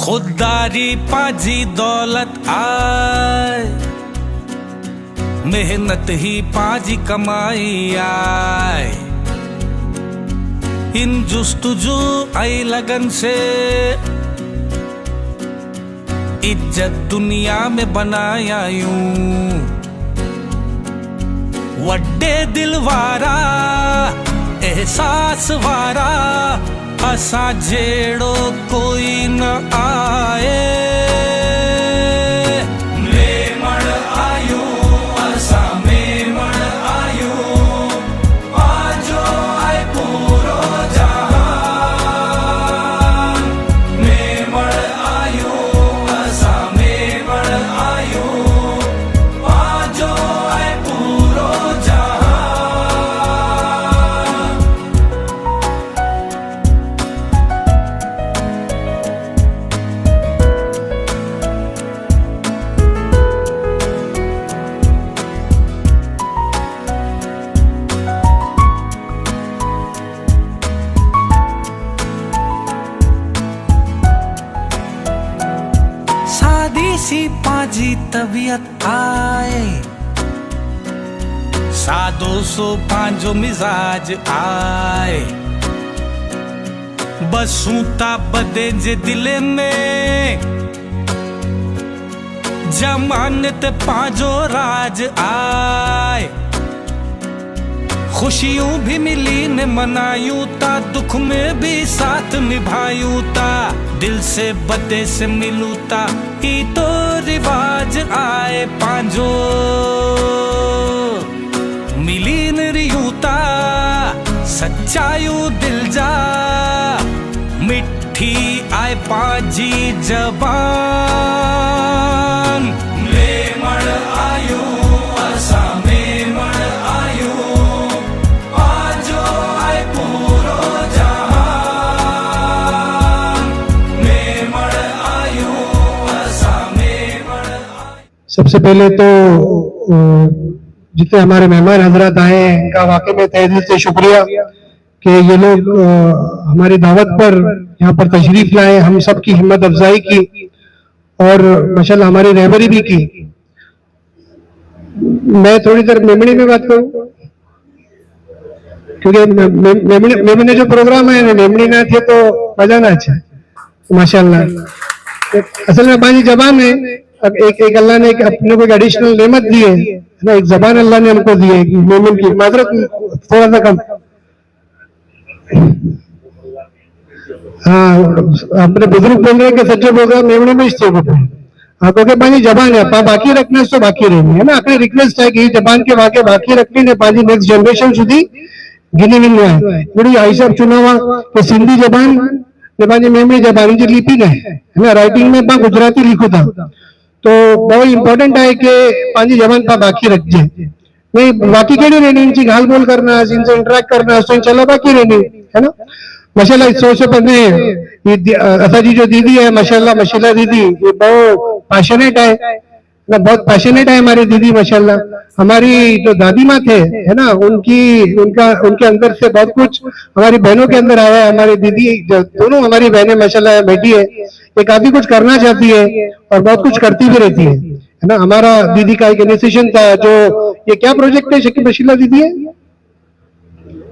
खुददारी पाजी दौलत आए, मेहनत ही पाजी कमाई आए। इन जुस्तुजू आई लगन से इज्जत दुनिया में बनाया यूं। वड्डे दिल वारा एहसास वारा असा जेड़ो कोई न आए। मेमण आयो असा मेमण आयो, आजो आए पूरो जहान। मेमण आयो असा मेमण आयो, आजो आए पूरो जहान। सी पाजी तबीयत आए, सादो सो पांजो मिजाज आए। बसूता बदे जे दिले में जमानत पांजो राज आए। खुशियों भी मिली ने मनायूं ता, दुख में भी साथ निभायूं ता। दिल से बदे से मिलूं ता, ई तो रिवाज आए पांजो। मिली न रियूं ता सच्चायूं दिल जा, मिठी आए पांजी जबान। मेमण आयो असा मेमण आयो, आजो आए पूरो जहान। मेमण आयो असा मेमण आयो। सबसे पहले तो जितने हमारे मेहमान हजरात आए हैं इनका वाकई में तहे दिल से शुक्रिया कि ये लोग हमारी दावत पर यहाँ पर तशरीफ लाए, हम सब की हिम्मत अफजाई की और माशाल्लाह हमारी रहबरी भी की। मैं थोड़ी देर मेमणी में बात करूं क्योंकि मेमणी जो प्रोग्राम है मेमणी ना थे तो मजा ना अच्छा माशाल्लाह। असल में हमारी जबान है, एक अल्लाह ने अपने को एक एडिशनल नेमत दी है ना, एक जबान अल्लाह ने हमको दी है मेमन की। माजरत थोड़ा सा कम, हाँ अपने बुजुर्ग बोल रहे हैं कि सच्चे प्रोग्राम मेमणे में इससे होते हैं। हाँ क्योंकि पानी जबान है पा बाकी रखना तो बाकी रहेंगे है ना। अपनी रिक्वेस्ट है कि जबान के वाके बाकी रखनी ने पाजी नेक्स्ट जनरेशन सुधी गिनी मिल है। बड़ी आई साहब चुनावा कि सिंधी जबान ने पाजी मेमणी जबान जी लिपि है ना, राइटिंग में पा गुजराती लिखो था तो बहुत इंपॉर्टेंट है कि पाजी जबान पा बाकी रखजे। नहीं बाकी केड़ी रहनी इनकी गाल बोल करना, इनसे इंटरेक्ट करना, तो इंशाल्लाह बाकी रहनी है ना। माशाल्लाह इस सोच पहले असा जी जो दीदी है माशाल्लाह माशाल्लाह दीदी ये बहुत पैशनेट है ना, बहुत पैशनेट है हमारी दीदी माशाल्लाह। हमारी जो दादी माँ थे है ना उनके अंदर से बहुत कुछ हमारी बहनों के अंदर आया है। हमारी दीदी दोनों हमारी बहनें माशाल्लाह बेटी है, ये काफी कुछ करना चाहती है और बहुत कुछ करती भी रहती है ना। हमारा दीदी का एक इनिशिएशन था जो ये क्या प्रोजेक्ट है शकीब बशीला दीदी है,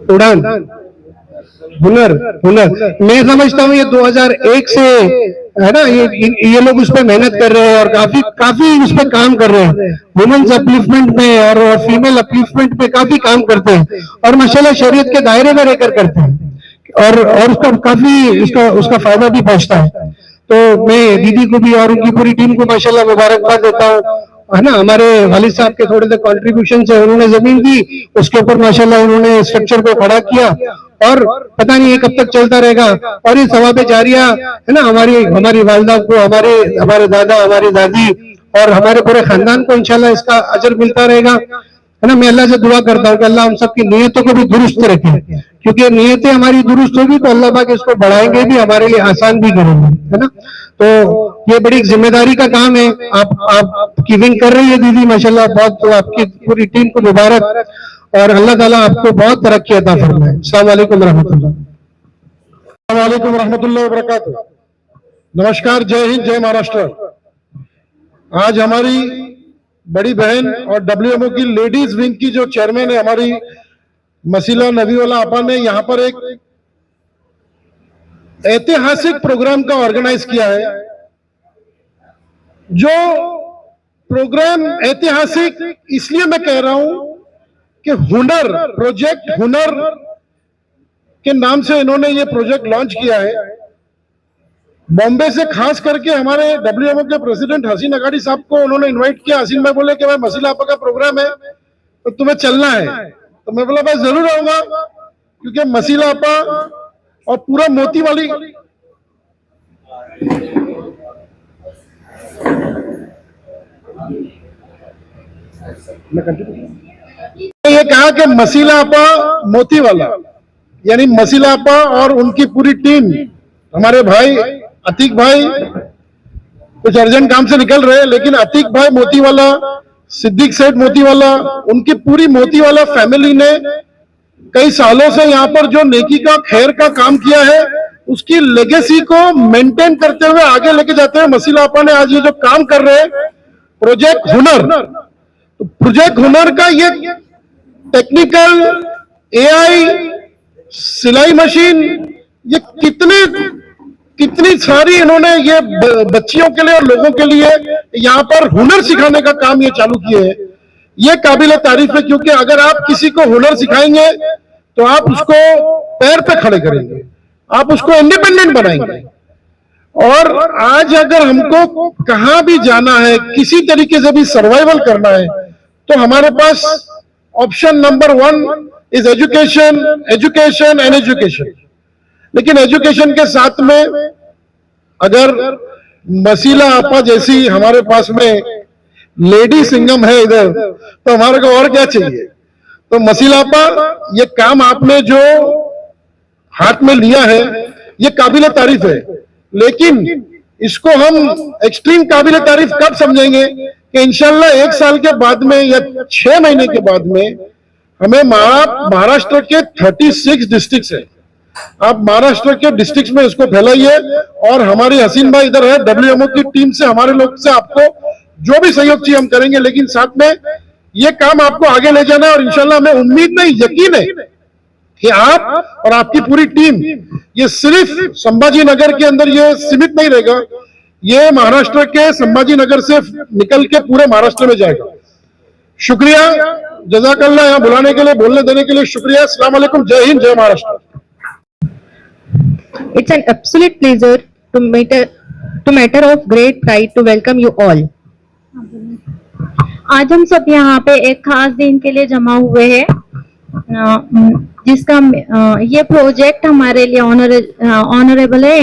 उड़ान हुनर। मैं समझता हूँ ये 2001 से है ना ये लोग उस पर मेहनत कर रहे हैं और काफी उस पर काम कर रहे हैं। वुमेन्स अपलिफ्टमेंट में और फीमेल अपलिफ्टमेंट में काफी काम करते हैं और माशाल्लाह शरीयत के दायरे में रहकर करते हैं और उसका काफी उसका फायदा भी पहुंचता है। तो मैं दीदी को भी और उनकी पूरी टीम को माशाल्लाह मुबारकबाद देता हूँ है ना। हमारे वालिद साहब के थोड़े से कॉन्ट्रीब्यूशन से उन्होंने जमीन दी, उसके ऊपर माशाल्लाह उन्होंने स्ट्रक्चर को खड़ा किया और पता नहीं ये कब तक चलता रहेगा। और ये सवाबे जारिया है ना हमारी वालिदा को, हमारे दादा, हमारी दादी और हमारे पूरे खानदान को इंशाल्लाह इसका अजर मिलता रहेगा है ना। मैं अल्लाह से दुआ करता हूँ कि अल्लाह हम सबकी नीयतों को भी दुरुस्त रखे, क्योंकि नीयतें हमारी दुरुस्त होगी तो अल्लाह पाक इसको बढ़ाएंगे भी, हमारे लिए आसान भी करेंगे है ना। तो ये बड़ी जिम्मेदारी का काम है, आप गिविंग कर रही है दीदी माशाल्लाह, बहुत तो आपकी पूरी टीम को मुबारक और अल्लाह ताला आपको बहुत तरक्की अता फरमाए। अस्सलाम वालेकुम रहमतुल्लाह। अस्सलाम वालेकुम रहमतुल्लाहि व बरकातुहू। नमस्कार, जय हिंद, जय महाराष्ट्र। आज हमारी बड़ी बहन और डब्ल्यूएमओ की लेडीज विंग की जो चेयरमैन है हमारी मसीला नबीवाला आपा ने यहाँ पर एक ऐतिहासिक प्रोग्राम का ऑर्गेनाइज किया है। जो प्रोग्राम ऐतिहासिक इसलिए मैं कह रहा हूं कि हुनर प्रोजेक्ट हुनर के नाम से इन्होंने ये प्रोजेक्ट लॉन्च किया है। बॉम्बे से खास करके हमारे डब्ल्यूएमओ के प्रेसिडेंट हसीन अगाड़ी साहब को उन्होंने इनवाइट किया। हसीन भाई बोले कि भाई मसीला आपा का प्रोग्राम है तो तुम्हें चलना है। तो मैं बोला भाई जरूर आऊंगा, क्योंकि मसीला आपा और पूरा मोती वाली ये कहा कि मसीला आपा मोती वाला यानी मसीला आपा और उनकी पूरी टीम, हमारे भाई अतीक भाई कुछ अर्जेंट काम से निकल रहे हैं, लेकिन अतीक भाई मोतीवाला, सिद्दीक सेठ मोतीवाला, उनकी पूरी मोतीवाला फैमिली ने कई सालों से यहाँ पर जो नेकी का खैर का काम किया है उसकी लेगेसी को मेंटेन करते हुए आगे लेके जाते हुए मसीला आपा ने आज ये जो काम कर रहे हैं प्रोजेक्ट हुनर, तो प्रोजेक्ट हुनर का ये टेक्निकल एआई सिलाई मशीन, ये कितनी सारी इन्होंने ये बच्चियों के लिए और लोगों के लिए यहाँ पर हुनर सिखाने का काम ये चालू किए हैं। ये काबिल तारीफ है, क्योंकि अगर आप किसी को हुनर सिखाएंगे तो आप उसको पैर पे खड़े करेंगे, आप उसको इंडिपेंडेंट बनाएंगे। और आज अगर हमको कहां भी जाना है, किसी तरीके से भी सर्वाइवल करना है, तो हमारे पास option number 1 is education, education and education. लेकिन एजुकेशन के साथ में अगर मसीला आपा जैसी हमारे पास में लेडी सिंगम है इधर, तो हमारे को और क्या चाहिए। तो मसीला आपा ये काम आपने जो हाथ में लिया है ये काबिल तारीफ है, लेकिन इसको हम एक्सट्रीम काबिल तारीफ कब समझेंगे कि इंशाल्लाह 1 साल के बाद में या 6 महीने के बाद में हमें महाराष्ट्र के 36 डिस्ट्रिक्ट है, आप महाराष्ट्र के डिस्ट्रिक्ट में इसको फैलाइए। और हमारी हसीन भाई इधर है, डब्ल्यूएमओ की टीम से हमारे लोग से आपको जो भी सहयोग चाहिए हम करेंगे, लेकिन साथ में ये काम आपको आगे ले जाना है। और इंशाल्लाह हमें उम्मीद नहीं, यकीन है कि आप और आपकी पूरी टीम ये सिर्फ संभाजी नगर के अंदर ये सीमित नहीं रहेगा, ये महाराष्ट्र के संभाजी नगर से निकल के पूरे महाराष्ट्र में जाएगा। शुक्रिया, जज़ाकल्लाह, यहाँ बुलाने के लिए, बोलने देने के लिए शुक्रिया। अस्सलाम वालेकुम, जय हिंद, जय Maharashtra. It's an absolute pleasure to matter of great pride to welcome you all. आज हम सब यहाँ पे एक खास दिन के लिए जमा हुए हैं, जिसका ये प्रोजेक्ट हमारे लिए ऑनरेबल है।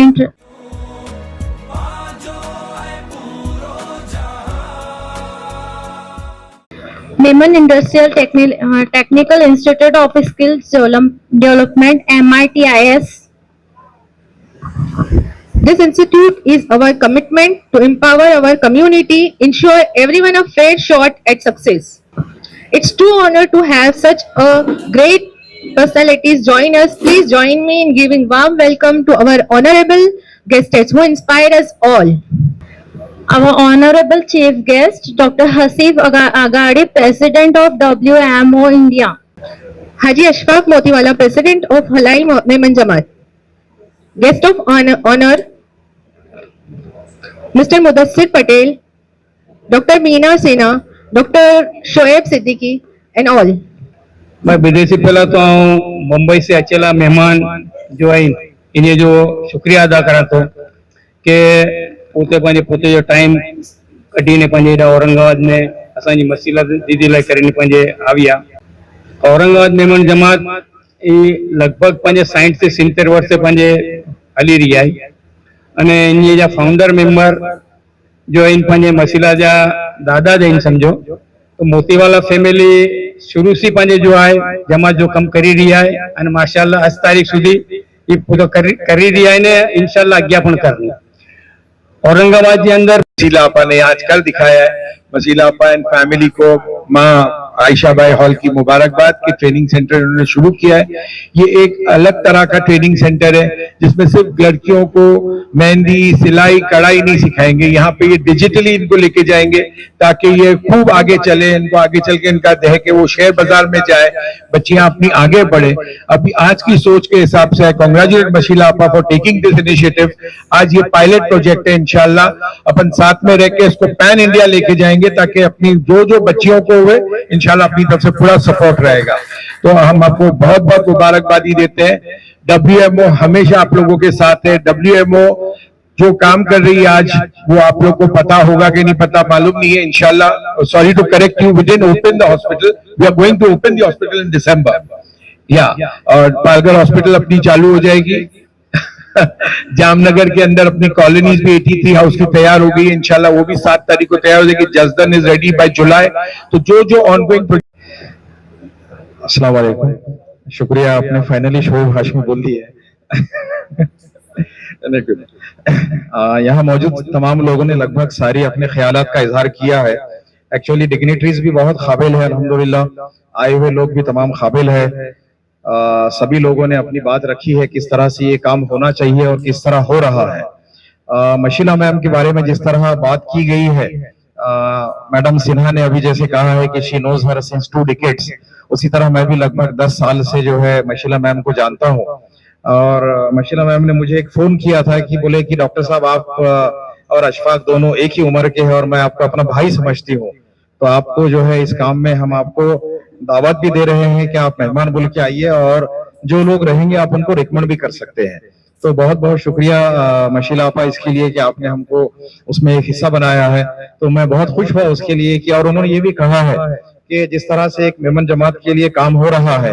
Memon industrial technical institute of skills development MITIS. This institute is our commitment to empower our community, ensure everyone a fair shot at success. It's true honor to have such a great personalities join us. Please join me in giving warm welcome to our honorable guests who inspired us all. Our honorable chief guest, Dr. Hasif Agadi, President of WMO India. Haji Ashfaq Motiwala, President of Halai Memon Jamaat. Guest of honor, Mr. Mudassir Patel, Dr. Meena Sinha, Dr. Shoaib Siddiqui, and all. मैं विदेशी पहला तो मुंबई से अचेला मेहमान जो है इन्हें जो शुक्रिया अदा करा तो के पोते जो टाइम कढी ने पंजे औरंगाबाद में असांजी मसीला दीदी लाइ करे पंजे आविया। औरंगाबाद मेमन जमात लगभग 60 से 70 वर्ष से पंजे हली रही है। अने इन जा फाउंडर मेंबर जो इन पंजे मसीला जा दादा जैन समझो, तो मोतीवाला फैमिली शुरू से पंजे जो है जमात जो कम करी रही है अने माशाल्लाह आज तारीख सुधी ये पूरा करी रही है ने इंशाल्लाह अज्ञापन करनी। औरंगाबाद के अंदर मसीला आपा ने आज कर दिखाया है। मसीला आपा एंड फैमिली को माँ आयशा बाई हॉल की मुबारकबाद कि ट्रेनिंग सेंटर उन्होंने शुरू किया है। ये एक अलग तरह का ट्रेनिंग सेंटर है जिसमें सिर्फ लड़कियों को मेहंदी, सिलाई, कढ़ाई नहीं सिखाएंगे, यहाँ पे ये डिजिटली इनको लेके जाएंगे ताकि ये खूब आगे चले, इनको आगे चल के इनका देह के वो शेयर बाजार में जाए, बच्चियां अपनी आगे बढ़े। अभी आज की सोच के हिसाब से कांग्रेचुलेट मशीला आपा फॉर टेकिंग दिस इनिशिएटिव। आज ये पायलट प्रोजेक्ट है, इंशाल्लाह अपन साथ में रह के इसको पैन इंडिया लेके जाएंगे ताकि अपनी जो बच्चियों को हुए इंशाल्लाह अपनी तरफ से पूरा सपोर्ट रहेगा। तो हम आपको बहुत बहुत मुबारकबादी देते हैं। WMO हमेशा आप लोगों के साथ है। WMO जो काम कर रही है आज वो आप लोग को पता होगा कि नहीं पता मालूम नहीं है। इंशाल्लाह, sorry to correct you, we didn't open the hospital, we are going to open the hospital in December. और पालघर हॉस्पिटल अपनी चालू हो जाएगी। जामनगर के अंदर अपनी कॉलोनीज भी 83 हाउस की तैयार हो गई है, इंशाल्लाह वो भी 7 तारीख को तैयार हो जाएगी। जसदन इज रेडी बाय जुलाई। तो जो ऑनगोइंग। अस्सलाम वालेकुम, शुक्रिया, आपने फाइनली शोएब हाशमी बोल दी है। यहाँ मौजूद तमाम लोगों ने लगभग सारी अपने ख्यालात का इजहार किया है। एक्चुअली डिग्निटरीज भी बहुत काबिल है, अल्हम्दुलिल्लाह आए हुए लोग भी तमाम काबिल है। सभी लोगों ने अपनी बात रखी है किस तरह से ये काम होना चाहिए और किस तरह हो रहा है। मशीला मैम के बारे में जिस तरह बात की गई है, मैडम सिन्हा ने अभी जैसे कहा है कि she knows her since 2 decades, उसी तरह मैं भी लगभग 10 साल से जो है मशीला मैम को जानता हूँ। और मशीला मैम ने मुझे एक फोन किया था कि बोले कि डॉक्टर साहब आप और अशफाक दोनों एक ही उम्र के हैं और मैं आपको अपना भाई समझती हूँ, तो आपको जो है इस काम में हम आपको दावत भी दे रहे हैं कि आप मेहमान बोल के आइए और जो लोग रहेंगे आप उनको रिकमेंड भी कर सकते हैं। तो बहुत बहुत शुक्रिया मशीला आपा इसके लिए कि आपने हमको उसमें एक हिस्सा बनाया है। तो मैं बहुत खुश हुआ उसके लिए कि, और उन्होंने ये भी कहा है कि जिस तरह से एक मेमन जमात के लिए काम हो रहा है,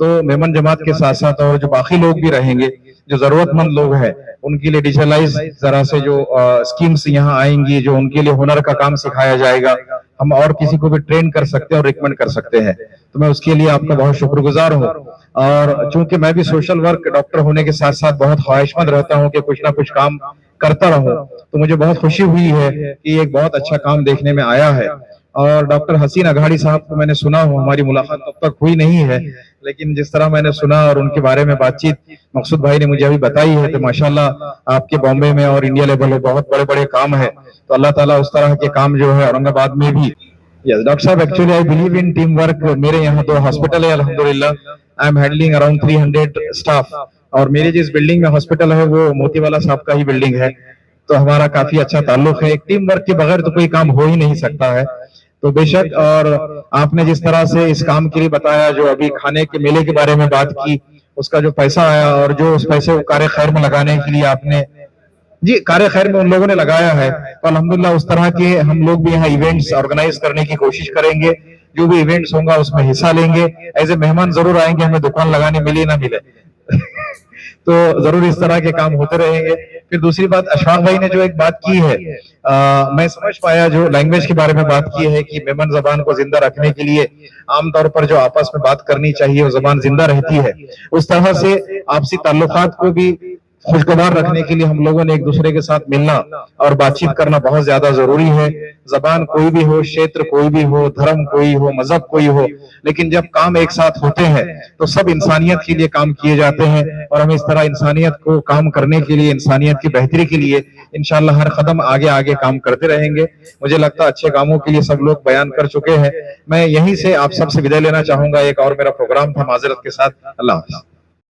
तो मेमन जमात के साथ साथ और जो बाकी लोग भी रहेंगे, जो जरूरतमंद लोग हैं, उनके लिए डिजिटलाइज जरा से जो स्कीम्स यहाँ आएंगी, जो उनके लिए हुनर का काम सिखाया जाएगा, हम और किसी को भी ट्रेन कर सकते हैं और रिकमेंड कर सकते हैं। तो मैं उसके लिए आपका बहुत शुक्रगुजार हूँ। और चूंकि मैं भी सोशल वर्क डॉक्टर होने के साथ साथ बहुत ख्वाहिशमंद रहता हूँ कि कुछ ना कुछ काम करता रहूं, तो मुझे बहुत खुशी हुई है कि एक बहुत अच्छा काम देखने में आया है। और डॉक्टर हसीन अघाड़ी साहब को मैंने सुना हूँ, हमारी मुलाकात तब तक हुई नहीं है, लेकिन जिस तरह मैंने सुना और उनके बारे में बातचीत मकसूद भाई ने मुझे अभी बताई है, तो माशाल्लाह आपके बॉम्बे में और इंडिया लेवल में बहुत बड़े बड़े काम है। तो अल्लाह ताला उस तरह के काम जो है औरंगाबाद में भी। यस डॉक्टर साहब, actually I believe in team work. मेरे यहाँ 2 हॉस्पिटल है अल्हम्दुलिल्लाह, I am handling around 300 staff, और मेरी जिस बिल्डिंग में हॉस्पिटल है वो मोतीवाला साहब का ही बिल्डिंग है। तो हमारा काफी अच्छा ताल्लुक है। एक टीम वर्क के बगैर तो कोई काम हो ही नहीं सकता है। तो बेशक, और आपने जिस तरह से इस काम के लिए बताया, जो अभी खाने के मेले के बारे में बात की, उसका जो पैसा आया और जो उस पैसे को कार्य खैर में लगाने के लिए आपने जी कार्य खैर में उन लोगों ने लगाया है, तो अल्हम्दुलिल्लाह उस तरह के हम लोग भी यहाँ इवेंट्स ऑर्गेनाइज करने की कोशिश करेंगे। जो भी इवेंट्स होगा उसमें हिस्सा लेंगे। एज ए मेहमान जरूर आएंगे, हमें दुकान लगाने मिले ना मिले तो जरूर इस तरह के काम होते रहेंगे। फिर दूसरी बात, अशफाक भाई ने जो एक बात की है, मैं समझ पाया, जो लैंग्वेज के बारे में बात की है कि मेमन जबान को जिंदा रखने के लिए आमतौर पर जो आपस में बात करनी चाहिए वो जबान जिंदा रहती है। उस तरह से आपसी ताल्लुकात को भी खुशगवार रखने के लिए हम लोगों ने एक दूसरे के साथ मिलना और बातचीत करना बहुत ज्यादा जरूरी है। जबान कोई भी हो, क्षेत्र कोई भी हो, धर्म कोई हो, मजहब कोई हो, लेकिन जब काम एक साथ होते हैं तो सब इंसानियत के लिए काम किए जाते हैं। और हम इस तरह इंसानियत को काम करने के लिए, इंसानियत की बेहतरी के लिए इंशाल्लाह हर कदम आगे आगे काम करते रहेंगे। मुझे लगता है अच्छे कामों के लिए सब लोग बयान कर चुके हैं। मैं यहीं से आप सबसे विदाई लेना चाहूंगा। एक और मेरा प्रोग्राम था माजरत के साथ। अल्लाह हाफ़िज़।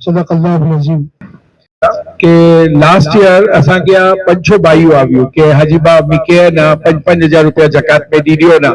सदक़ अल्लाहुल अज़ीम। के लास्ट ईयर असा क्या 5 बाइयो आवियो के हजीबा मिके ना 5,000 रुपया जकात में दीदियो ना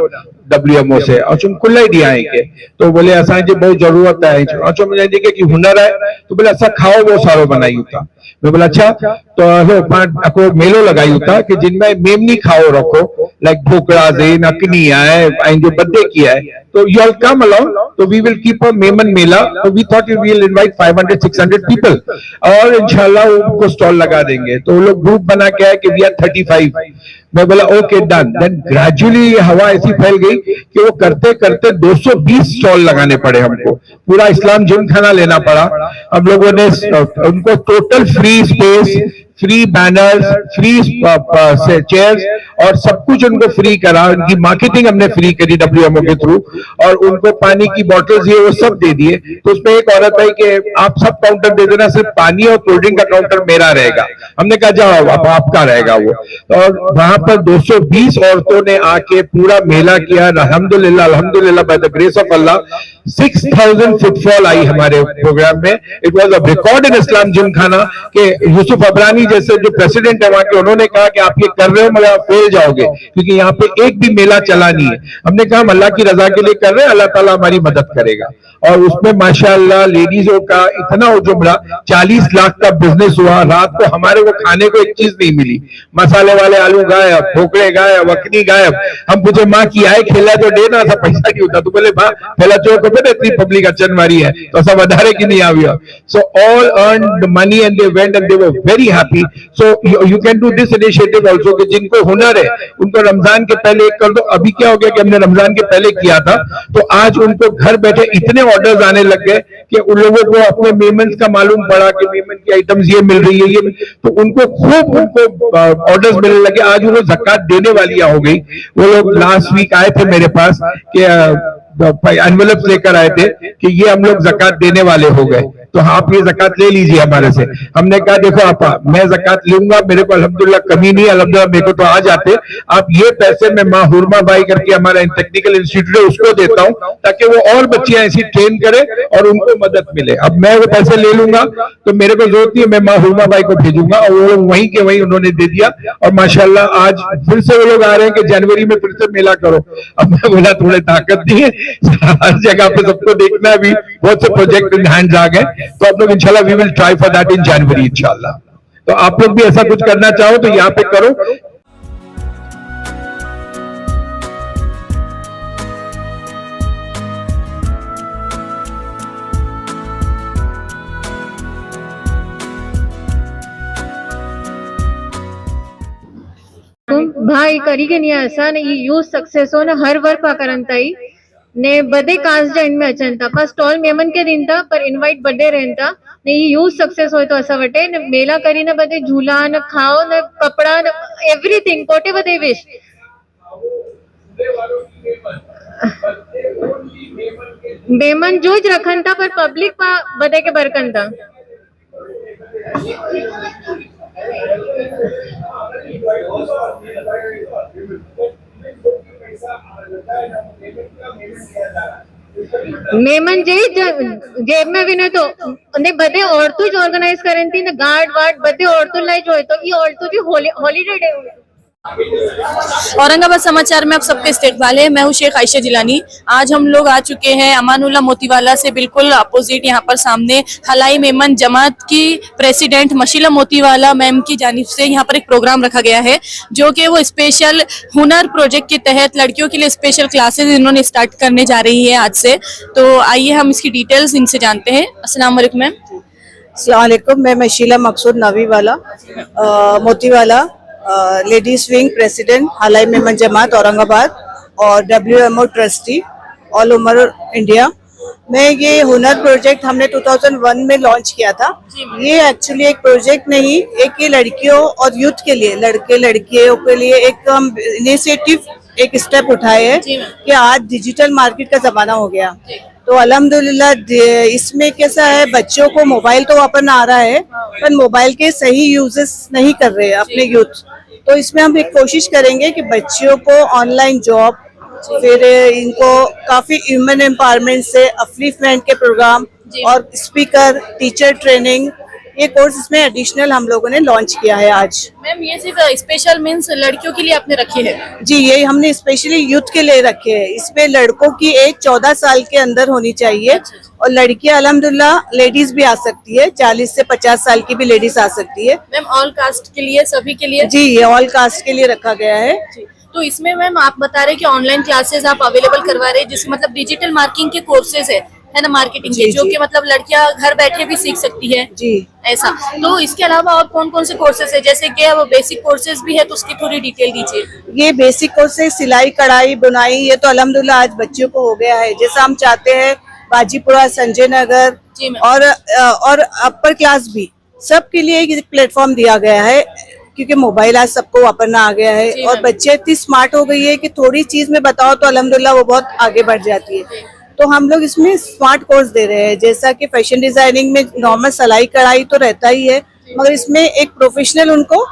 WMO से, और चुम कुल दी आए के, तो बोले असा जो बहुत जरूरत है, और चुम के कि हुनर है, तो बोले असा खाओ वो सारो बनाई था। मैं बोला अच्छा, तो आपको मेलो लगाई था कि जिनमें मेमनी खाओ रखो, लाइक ढोकड़ा दे नकनी है जो बर्थडे किया है, तो यू ऑल कम अलोंग, तो we will keep a Memon mela. तो we thought we will invite 500-600 people और इंशाल्लाह उनको स्टॉल लगा देंगे। तो वो लोग ग्रुप बना के आए कि वी आर 35। मैं बोला ओके डन। देन ग्रेजुअली हवा ऐसी फैल गई कि वो करते करते 220 स्टॉल लगाने पड़े हमको। पूरा इस्लाम जिम खाना लेना पड़ा हम लोगों ने। उनको total free space, free banners, free chairs और सब कुछ उनको फ्री करा। उनकी मार्केटिंग हमने फ्री करी WMO के थ्रू, और उनको पानी की बॉटल्स ये वो सब दे दिए। तो उसमें एक औरत आई कि आप सब काउंटर दे देना, सिर्फ पानी और कोल्ड ड्रिंक का काउंटर मेरा रहेगा। हमने कहा जाओ अब आपका रहेगा वो। और वहां पर 220 औरतों ने आके पूरा मेला किया। अल्हम्दुलिल्लाह अल्हम्दुलिल्लाह, by the grace of Allah 6000 footfall आई हमारे प्रोग्राम में। It was a record in Islam Gymkhana के यूसुफ अबरानी जैसे जो प्रेसिडेंट है वहां के, उन्होंने कहा कि आप ये कर रहे हो मगर आप फेल जाओगे, क्योंकि यहाँ पे एक भी मेला चला नहीं है। हमने कहा हम अल्लाह की रजा के लिए कर रहे हैं, अल्लाह ताला हमारी मदद करेगा। और उसमें माशाअल्लाह लेडीजों का इतना हुजूम रहा, 40 लाख का बिजनेस हुआ। रात को हमारे को खाने को एक चीज नहीं मिली, मसाले वाले आलू गायब, ढोकले गायब, वकनी गायब। हम पूछे माँ की आए खेला तो देना था, पैसा नहीं होता। तो बोले माँ पहला चौक पे इतनी पब्लिक अचन मारी है तो सब अधारे की नहीं आवी। So all earn money and they went and they were very happy. So you can do this initiative also कि जिनको हुनर है उनको रमजान के पहले एक कर दो। अभी क्या हो गया कि हमने रमजान के पहले किया था, तो आज उनको घर बैठे इतने ऑर्डर्स आने लग गए कि उन लोगों को अपने मेमन्स का मालूम पड़ा कि मेमन की आइटम्स ये मिल रही है, ये तो उनको खूब ऑर्डर्स मिलने लगे। आज उनको ज़कात देने वाली हो गई। वो लोग लास्ट वीक आए थे मेरे पास कि एनवेलप लेकर आए थे कि ये हम लोग ज़कात देने वाले हो गए, तो आप ये ज़कात ले लीजिए हमारे से। हमने कहा देखो आपा, मैं ज़कात लूंगा, मेरे को अल्हम्दुलिल्लाह कमी नहीं, अल्हम्दुलिल्लाह मेरे को तो आ जाते। आप ये पैसे मैं माँ हुरमा बाई करके हमारा टेक्निकल इंस्टीट्यूट है उसको देता हूँ, ताकि वो और बच्चियां ऐसी ट्रेन करे और उनको मदद मिले। अब मैं वो पैसे ले लूंगा तो मेरे को जरूरत नहीं है, मैं माँ हुरमा बाई को भेजूंगा, और वो लोग वहीं के वहीं उन्होंने दे दिया। और माशाल्लाह आज फिर से वो लोग आ रहे हैं कि जनवरी में फिर से मेला करो। अब मैं बोला थोड़ी ताकत नहीं है, हर जगह पे सबको देखना है, भी बहुत से प्रोजेक्ट इन हैंड्स आ गए, तो आप लोग इंशाल्लाह we will try for that in January इंशाल्लाह। तो आप लोग भी ऐसा कुछ करना चाहो तो यहाँ पे करो। भाई करी के नहीं ऐसा नहीं यूज सक्सेस हो ना हर वर्क करंताई ने बदे कास्ट जा इनमें अचन था पर स्टॉल मेमन के दिन था पर इनवाइट बर्थडे रहन था ने ये यूज सक्सेस हो तो ऐसा वटे ने मेला करी ने बदे झूला न खाओ न कपड़ा न एवरीथिंग कोटे बदे विश मेमन जो ज रखन था पर पब्लिक पा बदे के बरकन था। मेमन जे जेब में भी ने तो ने बदे औरतों ज ऑर्गेनाइज करन थी ने गार्ड वार्ड बदे औरतों लाई जो है तो ये औरतों जी हॉलीडे डे औरंगाबाद समाचार में आप सबके इस्तकबाल है। मैं हूँ शेख आयशा जिलानी। आज हम लोग आ चुके हैं अमानुल्लाह मोतीवाला से बिल्कुल अपोजिट, यहाँ पर सामने हलाई मेमन जमात की प्रेसिडेंट मशीला मोतीवाला मैम की जानिब से यहाँ पर एक प्रोग्राम रखा गया है, जो कि वो स्पेशल हुनर प्रोजेक्ट के तहत लड़कियों के लिए स्पेशल क्लासेस इन्होंने स्टार्ट करने जा रही है आज से। तो आइए हम इसकी डिटेल्स इनसे जानते हैं। अस्सलाम वालेकुम मैम। अस्सलाम वालेकुम, मैं मशीला मकसूद Naviwala Motiwala ladies wing president हलाई मेमन जमात औरंगाबाद और WMO trustee all over India. मैं ये हुनर प्रोजेक्ट हमने 2001 में लॉन्च किया था। ये एक्चुअली एक प्रोजेक्ट नहीं, एक ये लड़कियों और यूथ के लिए, लड़के लड़कियों के लिए एक इनिशिएटिव, एक स्टेप उठाए है कि आज डिजिटल मार्केट का जमाना हो गया। तो अल्हम्दुलिल्लाह इसमें कैसा है, बच्चों को मोबाइल तो अपन आ रहा है पर मोबाइल के सही यूजेस नहीं कर रहे हैं अपने यूथ। तो इसमें हम एक कोशिश करेंगे कि बच्चियों को ऑनलाइन जॉब, फिर इनको काफी ह्यूमन एम्पावरमेंट से अपलिफ्टमेंट के प्रोग्राम और स्पीकर टीचर ट्रेनिंग, ये कोर्स इसमें एडिशनल हम लोगों ने लॉन्च किया है आज। मैम ये सिर्फ स्पेशल मींस लड़कियों के लिए आपने रखी है? जी, ये हमने स्पेशली यूथ के लिए रखे हैं। इसमें लड़कों की एज 14 साल के अंदर होनी चाहिए और लड़कियां अल्हम्दुलिल्लाह लेडीज भी आ सकती है, 40 से 50 साल की भी लेडीज आ सकती है। मैम ऑल कास्ट के लिए, सभी के लिए? जी, ये ऑल कास्ट के लिए रखा गया है। तो इसमें मैम आप बता रहे कि ऑनलाइन क्लासेस आप अवेलेबल करवा रहे हैं, जिसमें मतलब डिजिटल मार्केटिंग के कोर्सेज है ना, मार्केटिंग के, जो कि मतलब लड़कियां घर बैठे भी सीख सकती है जी ऐसा। तो इसके अलावा और कौन कौन से कोर्सेज है, जैसे कि अब बेसिक कोर्सेज भी है तो उसकी थोड़ी डिटेल दीजिए। ये बेसिक कोर्सेज सिलाई कढ़ाई बुनाई, ये तो अल्हम्दुलिल्लाह आज बच्चियों को हो गया है। जैसा हम चाहते हैं बाजीपुरा, संजय नगर और अपर क्लास भी सबके लिए एक प्लेटफॉर्म दिया गया है, क्योंकि मोबाइल आज सबको वापरना आ गया है और बच्चे इतनी स्मार्ट हो गई है कि थोड़ी चीज में बताओ तो अल्हम्दुलिल्लाह वो बहुत आगे बढ़ जाती है। तो हम लोग इसमें स्मार्ट कोर्स दे रहे हैं, जैसा कि फैशन डिजाइनिंग में नॉर्मल सिलाई कढ़ाई तो रहता ही है, मगर इसमें एक प्रोफेशनल उनको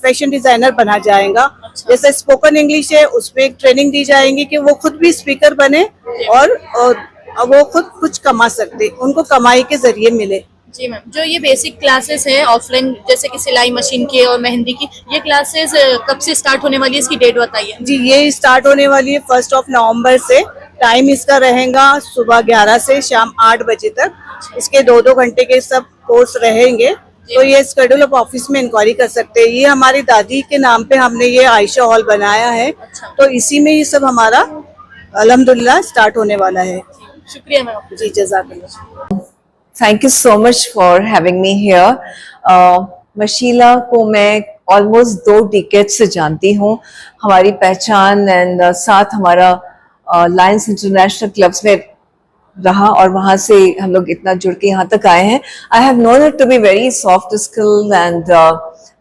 फैशन डिजाइनर बना जाएगा। जैसे स्पोकन इंग्लिश है, उसमें एक ट्रेनिंग दी जाएगी कि वो खुद भी स्पीकर बने और वो खुद कुछ कमा सकते, उनको कमाई के जरिए मिले। जी मैम, जो ये बेसिक क्लासेस हैं ऑफलाइन जैसे कि सिलाई मशीन की और मेहंदी की, ये क्लासेस कब से स्टार्ट होने वाली है, इसकी डेट बताइए। जी, ये स्टार्ट होने वाली है 1 नवंबर से। टाइम इसका रहेगा सुबह 11 से शाम 8 बजे तक। इसके 2-2 घंटे के सब कोर्स रहेंगे। तो ये शेड्यूल ऑफ ऑफिस में इंक्वायरी कर सकते हैं। ये हमारी दादी के नाम पे हमने ये आयशा हॉल बनाया है, तो इसी में ये सब हमारा अल्हम्दुलिल्लाह स्टार्ट होने वाला है। शुक्रिया मैम। जी, जज़ाकल्लाह। Thank you so much for having me here. मशीला को मैं ऑलमोस्ट 2 डिकेड से जानती हूँ। हमारी पहचान एंड साथ हमारा लायंस इंटरनेशनल क्लब्स में रहा और वहाँ से हम लोग इतना जुड़ के यहाँ तक आए हैं। I have known her to be very soft skilled and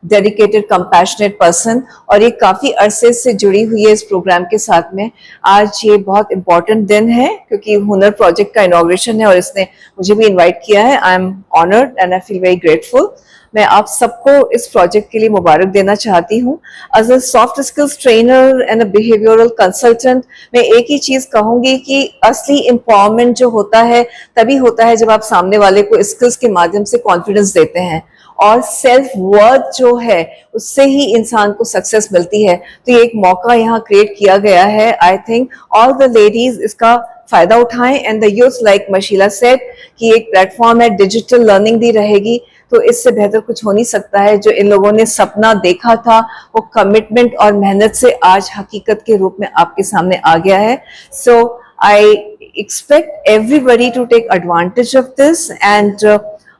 dedicated compassionate person, और ये काफ़ी अरसे से जुड़ी हुई है इस प्रोग्राम के साथ में। आज ये बहुत इम्पोर्टेंट दिन है क्योंकि हुनर प्रोजेक्ट का इनॉग्रेशन है और इसने मुझे भी इनवाइट किया है। I am honoured and I feel very grateful. मैं आप सबको इस प्रोजेक्ट के लिए मुबारक देना चाहती हूँ। As a soft skills trainer and a behavioural consultant, मैं एक ही चीज़ कहूँगी कि असली एम्पावरमेंट जो होता है तभी होता है जब आप सामने वाले को स्किल्स के माध्यम से कॉन्फिडेंस देते हैं, और सेल्फ वर्थ जो है उससे ही इंसान को सक्सेस मिलती है। तो ये एक मौका यहाँ क्रिएट किया गया है। I think all the ladies इसका फायदा उठाएं and the youth like Mashila said कि एक प्लेटफॉर्म है, डिजिटल लर्निंग भी रहेगी, तो इससे बेहतर कुछ हो नहीं सकता है। जो इन लोगों ने सपना देखा था वो कमिटमेंट और मेहनत से आज हकीकत के रूप में आपके सामने आ गया है। So I expect everybody to take advantage of this and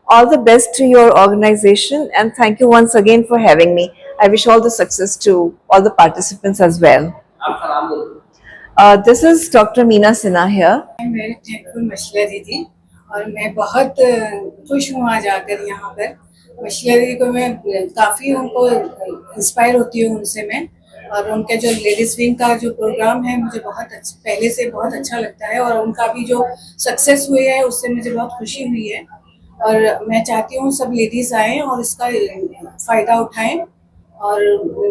all the best to your organization, and thank you once again for having me. I wish all the success to all the participants as well. This is Dr. Meena Sinha here. I'm very thankful मशीला दीदी, और मैं बहुत खुश हूँ आज आकर यहाँ पर। मशीला दीदी को मैं काफ़ी उनको इंस्पायर होती हूँ उनसे मैं, और उनके जो लेडीज विंग का जो प्रोग्राम है मुझे बहुत पहले से बहुत अच्छा लगता है, और उनका भी जो सक्सेस हुई है उससे मुझे बहुत खुशी हुई है। और मैं चाहती हूँ सब लेडीज आएं और इसका फायदा उठाएं और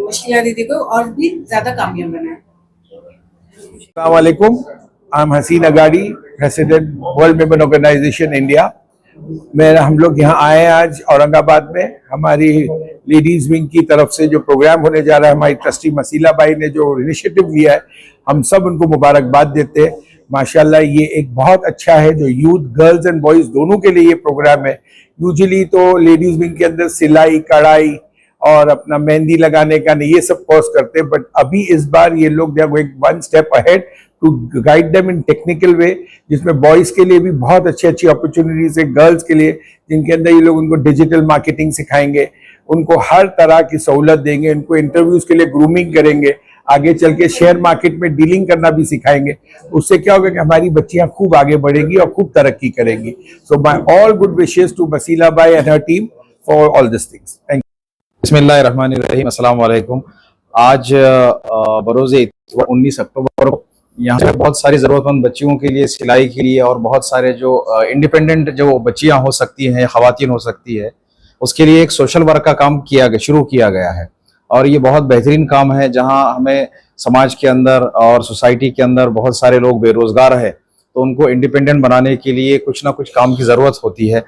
मशीला दीदी को और भी ज्यादा कामयाब बनाएं। अस्सलाम वालेकुम, आई am Haseen Agadi, president World Women Organisation India. हम लोग यहाँ आए आज औरंगाबाद में। हमारी लेडीज विंग की तरफ से जो प्रोग्राम होने जा रहा है, हमारी ट्रस्टी मसीला बाई ने जो इनिशिएटिव लिया है, हम सब उनको मुबारकबाद देते हैं। माशाल्लाह ये एक बहुत अच्छा है जो यूथ गर्ल्स एंड बॉयज दोनों के लिए ये प्रोग्राम है। यूजुअली तो लेडीज विंग के अंदर सिलाई कढ़ाई और अपना मेहंदी लगाने का ये सब कोर्स करते हैं, बट अभी इस बार ये लोग they are going 1 step ahead to guide them in technical way, जिसमें बॉयज के लिए भी बहुत अच्छी अच्छी अपॉर्चुनिटीज है, गर्ल्स के लिए जिनके अंदर ये लोग उनको डिजिटल मार्केटिंग सिखाएंगे, उनको हर तरह की सहूलत देंगे, उनको इंटरव्यूज के लिए ग्रूमिंग करेंगे, आगे चल के शेयर मार्केट में डीलिंग करना भी सिखाएंगे। उससे क्या होगा कि हमारी बच्चियां खूब आगे बढ़ेंगी और खूब तरक्की करेंगी। So my all good wishes to Masila bai and her team for all this things. Thank you. बिस्मिल्लाहिर्रहमानिर्रहीम, अस्सलाम वालेकुम। आज बरोज़े 19 अक्टूबर को यहाँ पे बहुत सारी ज़रूरतमंद बच्चियों के लिए सिलाई के लिए और बहुत सारे जो इंडिपेंडेंट जो बच्चियाँ हो सकती हैं, ख़वातीन हो सकती है, उसके लिए एक सोशल वर्क का काम शुरू किया गया है। और ये बहुत बेहतरीन काम है जहां हमें समाज के अंदर और सोसाइटी के अंदर बहुत सारे लोग बेरोजगार है, तो उनको इंडिपेंडेंट बनाने के लिए कुछ ना कुछ काम की ज़रूरत होती है।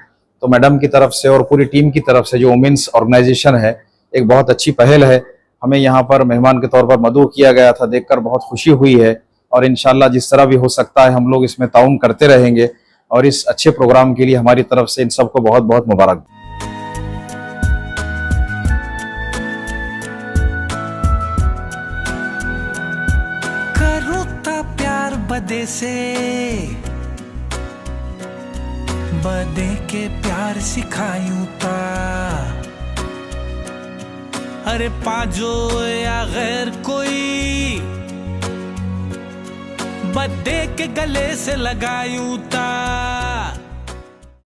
तो मैडम की तरफ से और पूरी टीम की तरफ से जो वुमेन्स ऑर्गेनाइजेशन है, एक बहुत अच्छी पहल है। हमें यहाँ पर मेहमान के तौर पर मदऊ किया गया था, देखकर बहुत खुशी हुई है, और इंशाल्लाह जिस तरह भी हो सकता है हम लोग इसमें ताउन करते रहेंगे। और इस अच्छे प्रोग्राम के लिए हमारी तरफ से इन सबको बहुत बहुत मुबारक। बदे से बदे के प्यार सिखायूं ता, अरे पाजो या गैर कोई बदे के गले से लगायूं ता।